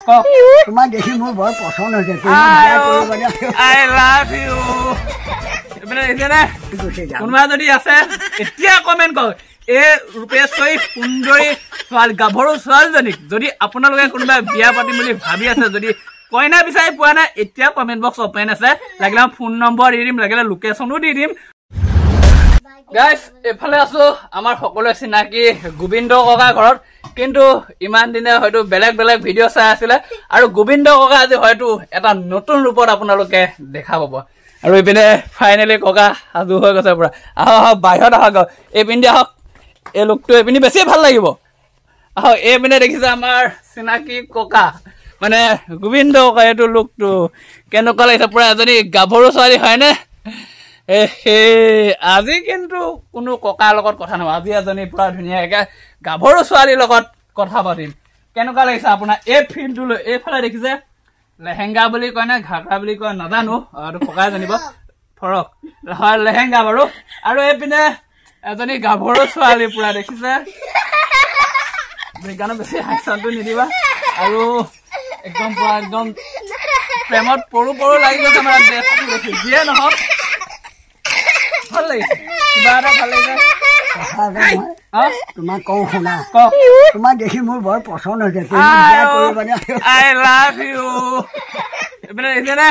তোমাক দেখি মোৰ বৰ পছন্দ হৈছে আই লাভ ইউ কোনোবা যদি আছে এতিয়া কমেণ্ট কৰক এই ৰূপেশ্বৰী সুন্দৰী গাভৰু ছোৱালীজনীক যদি আপোনালোকে কোনোবা বিয়া পাতিম বুলি ভাবি আছে যদি কইনা বিচাৰি পোৱা নাই এতিয়া কমেণ্ট বক্স অপেন আছে লাগিলে ফোন নম্বৰ দি দিম লাগিলে লোকেশ্যনো দি দিম গাইজ এফালে আছো আমাৰ সকলোৱে চিনাকি গোবিন্দ ককা ঘৰত কিন্তু ইমান দিনে হয়তো বেলেগ বেলেগ ভিডিঅ' চাই আছিলে আৰু গোবিন্দ ককা আজি হয়তো এটা নতুন ৰূপত আপোনালোকে দেখা পাব আৰু এইপিনে ফাইনেলি ককা সাজু হৈ গৈছে পুৰা আহক বাহিৰত আহক এইপিনে আহক এই লোকটো এইপিনে বেছি ভাল লাগিব আহক এইপিনে দেখিছে আমাৰ চিনাকি ককা মানে গোবিন্দ ককা এইটো লোকটো কেনেকুৱা লাগিছে পুৰা এজনী গাভৰু ছোৱালী হয়নে আজি কিন্তু কোনো ককাৰ লগত কথা নহয় আজি এজনী পুৰা ধুনীয়াকে গাভৰু ছোৱালীৰ লগত কথা পাতিম কেনেকুৱা লাগিছে আপোনাৰ এই ফিল্ডটোলৈ এইফালে দেখিছে লেহেংগা বুলি কয় নে ঘাগৰা বুলি কয় নাজানো আৰু ককাই জানিব ফৰক হয় লেহেংগা বাৰু আৰু এইপিনে এজনী গাভৰু ছোৱালী পুৰা দেখিছে বিজ্ঞানৰ বেছি হাইচানটো নিদিবা আৰু একদম পুৰা একদম প্ৰেমত পৰু পৰু লাগি গৈছে আমাৰ ড্ৰেছটো দেখি যিয়ে নহওক ভাল লাগিছে কিবা এটা ভাল লাগিছে তোমাক কওঁ শুনা তোমাক দেখি মোৰ বৰ পছন্দ হৈছে আই লাভ ইউ এইপিনে দেখিছে নে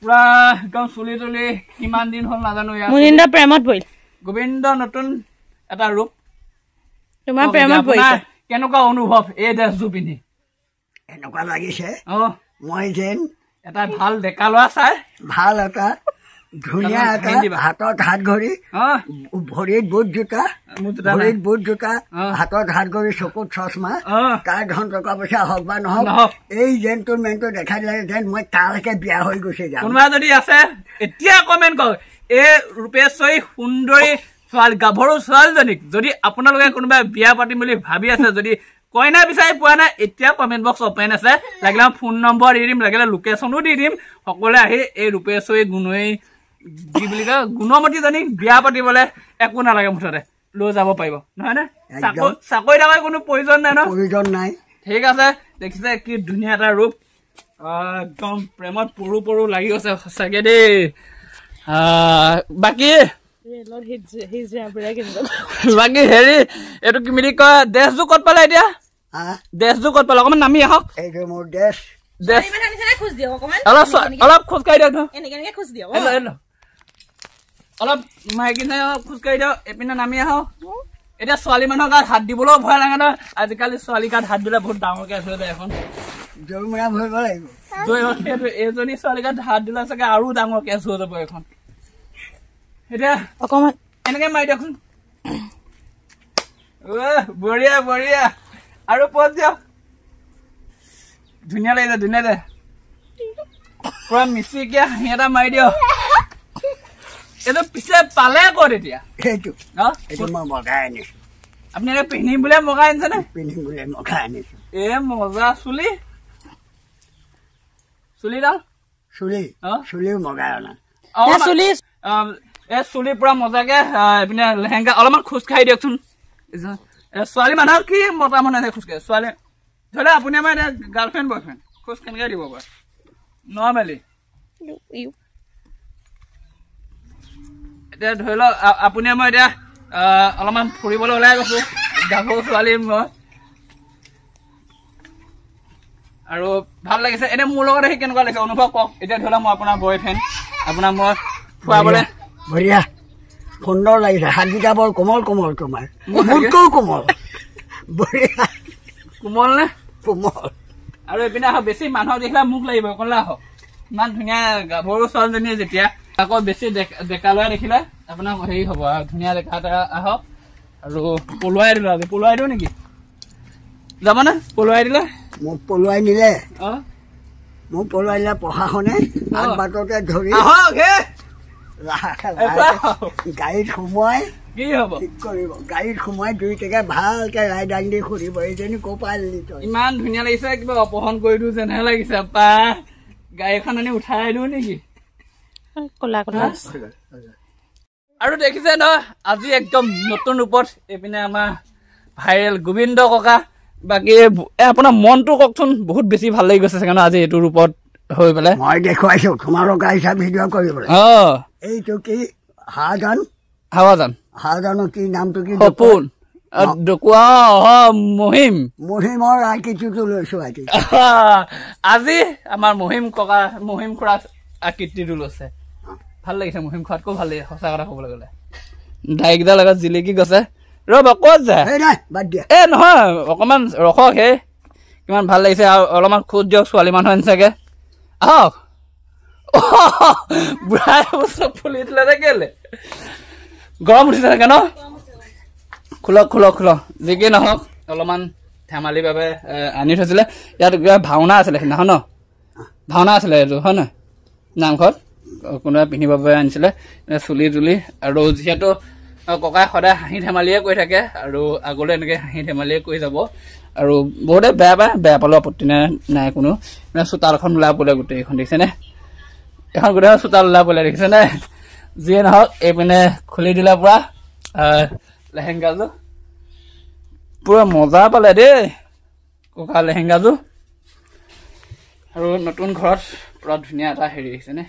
পুৰা একদম চুলি তুলি কিমান দিন হ'ল নাজানো মুনিন্দা প্ৰেমত পৰিল গোবিন্দ নতুন এটা ৰূপ তোমাৰ প্ৰেমত পৰিছে কেনেকুৱা অনুভৱ এই ড্ৰেছটো পিন্ধি এনেকুৱা লাগিছে মই যেন এটা ভাল ডেকা ল'ৰা চাই ভাল এটা ধুনীয়া এটা হাতত হাত ঘড়ী ভৰিত বুট জোতা ভৰিত বুট জোতা হাতত হাত ঘড়ী চকুত চশমা তাৰ ধন টকা পইচা হওক বা নহওক এই জেণ্টলমেনটো দেখাই দিলে যেন মই তালৈকে বিয়া হৈ গুচি যাম কোনোবা যদি আছে এতিয়া কমেণ্ট কৰক এই ৰূপেশ্বৰী সুন্দৰী গাভৰু ছোৱালীজনীক যদি আপোনালোকে কোনোবা বিয়া পাতিম বুলি ভাবি আছে যদি কইনা বিচাৰি পোৱা নাই এতিয়া কমেণ্ট বক্স অপেন আছে লাগিলে ফোন নম্বৰ দি দিম লাগিলে লোকেশ্যনো দি দিম সকলোৱে আহি এই ৰূপেশ্বৰী গুণৰী কি বুলি কয় গুণমতীজনীক বিয়া পাতিবলৈ একো নালাগে মুঠতে লৈ যাব পাৰিব নহয় নে চাকৰি তাকৰি কোনো প্ৰয়োজন নাই ন প্ৰয়োজন নাই ঠিক আছে দেখিছে কি ধুনীয়া এটা ৰূপ একদম প্ৰেমত পৰু পৰু লাগি গৈছে সঁচাকে দেই বাকী বাকী হেৰি এইটো কি বুলি কয় ড্ৰেছযোৰ ক'ত পালে এতিয়া ড্ৰেছযোৰ ক'ত পালে অকণমান নামি আহক এইটো মোৰ ড্ৰেছ অলপ খোজকাঢ়ি দিয়ক অলপ মাইকিনে খোজকাঢ়ি দিয়ক এইপিনে নামি আহক এতিয়া ছোৱালী মানুহৰ গাত হাত দিবলৈও ভয় লাগে নহয় আজিকালি ছোৱালী গাত হাত দিলে বহুত ডাঙৰ কেছ হৈ যায় এখন জৰিমনা ভৰিব লাগিব এইজনী ছোৱালী গাত হাত দিলে চাগে আৰু ডাঙৰ কেছ হৈ যাব এখন এতিয়া অকমান এনেকে মাৰি দিয়কচোন বঢ়িয়া বঢ়িয়া আৰু পজ দিয়ক ধুনীয়া লাগিছে ধুনীয়া দে পুৰা মিচিকিয়া হাঁহি এটা মাৰি দিয়ক এইটো পিছে পালে ক'ত এতিয়া এইটো মই মগাই আনিছো আপুনি এনেকে পিন্ধিম বুলিয়ে মগাই আনিছে নে পিন্ধিম বুলিয়ে মগাই আনিছো এ মজা চুলি চুলিডাল চুলিও মগাই অনা চুলি এই চুলি পুৰা মজাকে এইপিনে লেহেংগা অলপমান খোজকাঢ়ি দিয়কচোন ছোৱালী মানুহক কি মতা মানুহে খোজকাঢ়ে ছোৱালী ধৰি লওক আপুনি আমাৰ এতিয়া গাৰ্লফ্ৰেণ্ড বয়ফ্ৰেণ্ড খোজ কেনেকৈ দিব পাৰে নৰ্মেলি এতিয়া ধৰি লওক আপুনি মই এতিয়া অলপমান ফুৰিবলৈ ওলাই গৈছো গাভৰু ছোৱালী মই আৰু ভাল লাগিছে এনে মোৰ লগত আহি কেনেকুৱা লাগিছে অনুভৱ কওক এতিয়া ধৰি লওক মই আপোনাৰ বয়ফ্ৰেণ্ড আপোনাক মই ফুৰাবলৈ বঢ়িয়া সুন্দৰ লাগিছে হাতকেইটা বৰ কোমল কোমল তোমাৰ মোতকৈও কোমল বঢ়িয়া কোমল নে কোমল আৰু এইপিনে আহক বেছি মানুহক দেখিলে মোক লাগিব অকলে আহক ইমান ধুনীয়া গাভৰু ছোৱালীজনীয়ে যেতিয়া আকৌ বেছি ডেকা ল'ৰা দেখিলে আপোনাৰ হেৰি হ'ব আৰু ধুনীয়া ডেকা এটা আহক আৰু পলুৱাই দিলো আজি পলুৱাই দিওঁ নেকি যাবনে পলুৱাই দিলে মোক পলুৱাই নিলে প্ৰশাসনে বাটতে ধৰি গাড়ীত সোমোৱাই কি হব ঠিক কৰিব গাড়ীত সোমোৱাই দুইটাকে ভালকে ৰাই দাং দি সুধিব এইজনী ক'ৰ পৰা আনিলি তই ইমান ধুনীয়া লাগিছে কিবা অপহৰণ কৰি দিওঁ যেনহে লাগিছে পা গাড়ীখন আনি উঠাই দিওঁ নেকি কলা কথা আৰু দেখিছে নহয় আজি একদম নতুন ৰূপত এইপিনে আমাৰ ভাইৰেল গোবিন্দ ককা বাকী আপোনাৰ মনটো কওকচোন বহুত বেছি ভাল লাগি গৈছে চাগে ন আজি এইটো ৰূপত হৈ পেলাই মই দেখুৱাইছো তোমালোক আহিছা ভিডিঅ' কৰিবলৈ এইটো কি হাৱাজানৰ কি নামটো কি সপোন মহিমৰ আকৃতিটো লৈছো আজি আমাৰ মহিম খুৰা আকৃতিটো লৈছে ভাল লাগিছে মহিম খোৱাতকৈ ভাল লাগিছে সঁচা কথা কবলৈ গ'লে দাইকেইটাৰ লগত জিলিকি গৈছে ৰবা ক'ত যায় এ নহয় অকমান ৰখক হে কিমান ভাল লাগিছে আৰু অলপমান খোজ দিয়ক ছোৱালী মানুহ চাগে আহক বুঢ়াই চব ফুলি দিলে যে কেলে গৰম উঠিছে চাগে ন খোলক যি কি নহওক অলপমান ধেমালিৰ বাবে আনি থৈছিলে ইয়াত কিবা ভাওনা আছিলে সেইদিনাখন ন ভাওনা আছিলে এইটো হয় নহয় নামঘৰত কোনোবাই পিন্ধিব বাবে আনিছিলে চুলি তুলি আৰু যিহেতু ককাই সদায় হাঁহি ধেমালিয়ে কৰি থাকে আৰু আগলৈ এনেকৈ হাঁহি ধেমালিয়ে কৰি যাব আৰু বহুতে বেয়া পালেও আপত্তি নাই কোনো চোতালখন ওলাই পৰে গোটেইখন দেখিছেনে এখন গোটেই চোতাল ওলাই পৰে দেখিছেনে যিয়ে নহওক এইপিনে খুলি দিলে পুৰা লেহেংগাযোৰ পুৰা মজা পালে দেই ককা লেহেংগাযোৰ আৰু নতুন ঘৰত পুৰা ধুনীয়া এটা হেৰি দেখিছেনে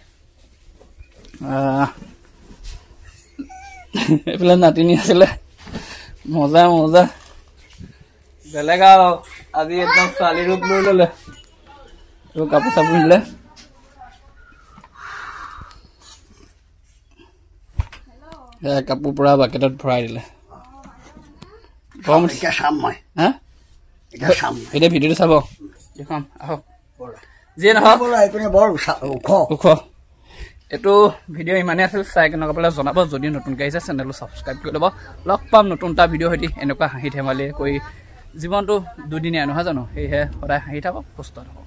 এইফালে নাতিনী আছিলে মজা বেলেগ আৰু আজি একদম ছোৱালী ৰূপ লৈ ললে কাপোৰ চাপোৰ দিলে কাপোৰ পুৰা বাকেটত ভৰাই দিলে এতিয়া ভিডিঅ'টো চাব দেখুৱাম আহক যিয়ে নহওক ওখ এইটো ভিডিঅ' ইমানেই আছিল চাই কেনেকুৱা পালে জনাব যদি নতুনকৈ আহিছে চেনেলটো ছাবস্ক্ৰাইব কৰি ল'ব লগ পাম নতুন এটা ভিডিঅ' সৈতে এনেকুৱা হাঁহি ধেমালি কৰি জীৱনটো দুদিনীয়া নহয় জানো সেয়েহে সদায় হাঁহি থাকক সুস্থ থাকক